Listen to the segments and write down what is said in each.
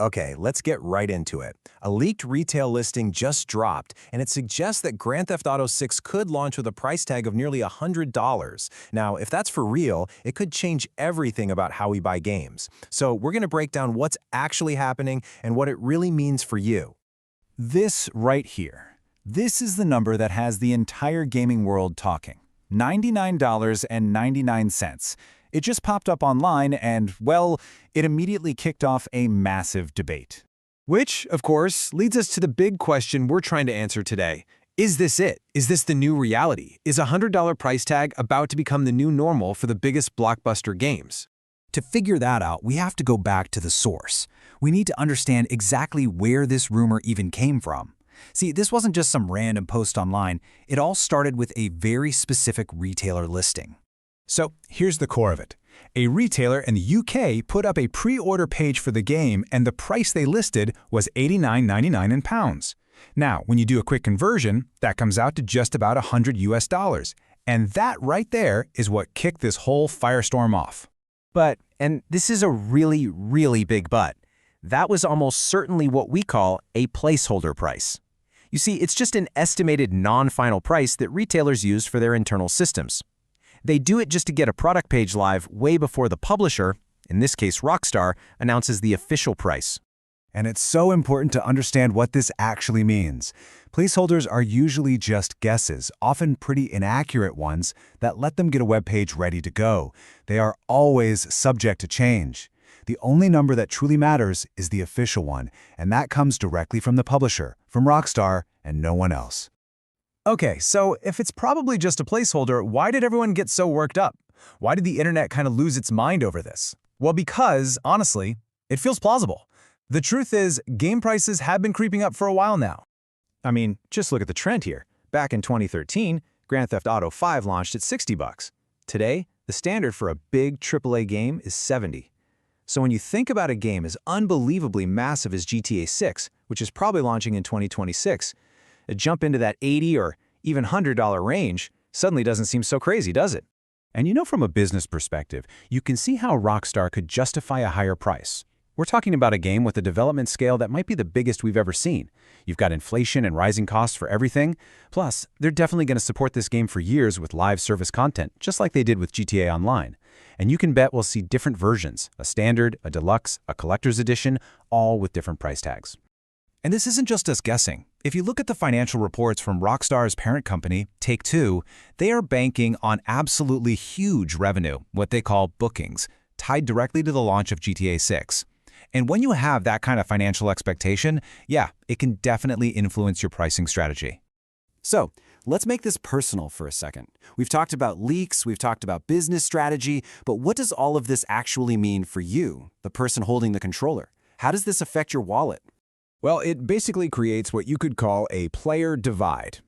Okay, let's get right into it. A leaked retail listing just dropped, and it suggests that Grand Theft Auto 6 could launch with a price tag of nearly $100. Now, if that's for real, it could change everything about how we buy games. So we're going to break down what's actually happening and what it really means for you. This right here. This is the number that has the entire gaming world talking. $99.99. It just popped up online and, well, it immediately kicked off a massive debate. Which, of course, leads us to the big question we're trying to answer today. Is this it? Is this the new reality? Is a $100 price tag about to become the new normal for the biggest blockbuster games? To figure that out, we have to go back to the source. We need to understand exactly where this rumor even came from. See, this wasn't just some random post online. It all started with a very specific retailer listing. So here's the core of it. A retailer in the UK put up a pre-order page for the game, and the price they listed was $89.99 in pounds. Now, when you do a quick conversion, that comes out to just about $100. And that right there is what kicked this whole firestorm off. But, and this is a really, really big but, that was almost certainly what we call a placeholder price. You see, it's just an estimated non-final price that retailers use for their internal systems. They do it just to get a product page live way before the publisher, in this case Rockstar, announces the official price. And it's so important to understand what this actually means. Placeholders are usually just guesses, often pretty inaccurate ones, that let them get a web page ready to go. They are always subject to change. The only number that truly matters is the official one, and that comes directly from the publisher, from Rockstar, and no one else. Okay, so if it's probably just a placeholder, why did everyone get so worked up? Why did the internet kind of lose its mind over this? Well, because, honestly, it feels plausible. The truth is, game prices have been creeping up for a while now. I mean, just look at the trend here. Back in 2013, Grand Theft Auto 5 launched at $60. Today, the standard for a big AAA game is $70. So when you think about a game as unbelievably massive as GTA 6, which is probably launching in 2026, a jump into that $80 or even $100 range suddenly doesn't seem so crazy, does it? And you know, from a business perspective, you can see how Rockstar could justify a higher price. We're talking about a game with a development scale that might be the biggest we've ever seen. You've got inflation and rising costs for everything. Plus, they're definitely going to support this game for years with live service content, just like they did with GTA Online. And you can bet we'll see different versions, a standard, a deluxe, a collector's edition, all with different price tags. And this isn't just us guessing. If you look at the financial reports from Rockstar's parent company, Take-Two, they are banking on absolutely huge revenue, what they call bookings, tied directly to the launch of GTA 6. And when you have that kind of financial expectation, yeah, it can definitely influence your pricing strategy. So, let's make this personal for a second. We've talked about leaks, we've talked about business strategy, but what does all of this actually mean for you, the person holding the controller? How does this affect your wallet? Well, it basically creates what you could call a player divide.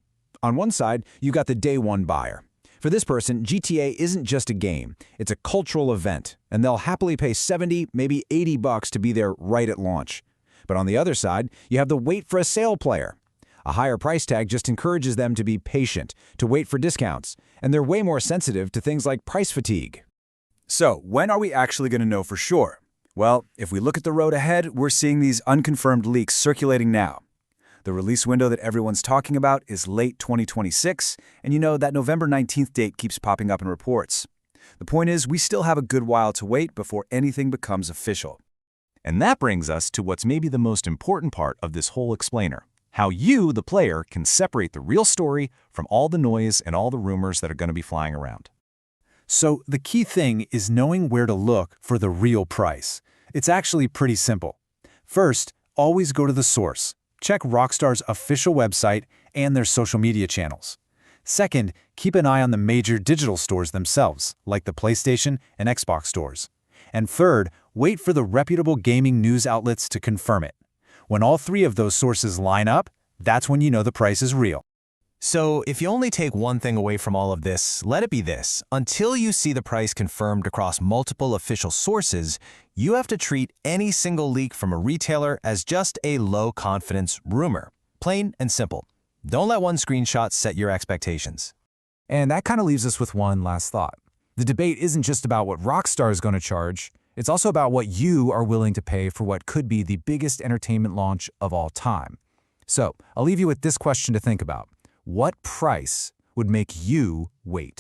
On one side, you got the day one buyer. For this person, GTA isn't just a game, it's a cultural event, and they'll happily pay $70, maybe $80 to be there right at launch. But on the other side, you have the wait for a sale player. A higher price tag just encourages them to be patient, to wait for discounts, and they're way more sensitive to things like price fatigue. So, when are we actually going to know for sure? Well, if we look at the road ahead, we're seeing these unconfirmed leaks circulating now. The release window that everyone's talking about is late 2026, and you know that November 19th date keeps popping up in reports. The point is, we still have a good while to wait before anything becomes official. And that brings us to what's maybe the most important part of this whole explainer: how you, the player, can separate the real story from all the noise and all the rumors that are going to be flying around. So the key thing is knowing where to look for the real price. It's actually pretty simple. First, always go to the source. Check Rockstar's official website and their social media channels. Second, keep an eye on the major digital stores themselves, like the PlayStation and Xbox stores. And third, wait for the reputable gaming news outlets to confirm it. When all three of those sources line up, that's when you know the price is real. So if you only take one thing away from all of this, let it be this. Until you see the price confirmed across multiple official sources, you have to treat any single leak from a retailer as just a low-confidence rumor. Plain and simple. Don't let one screenshot set your expectations. And that kind of leaves us with one last thought. The debate isn't just about what Rockstar is going to charge, It's also about what you are willing to pay for what could be the biggest entertainment launch of all time. So, I'll leave you with this question to think about. What price would make you wait?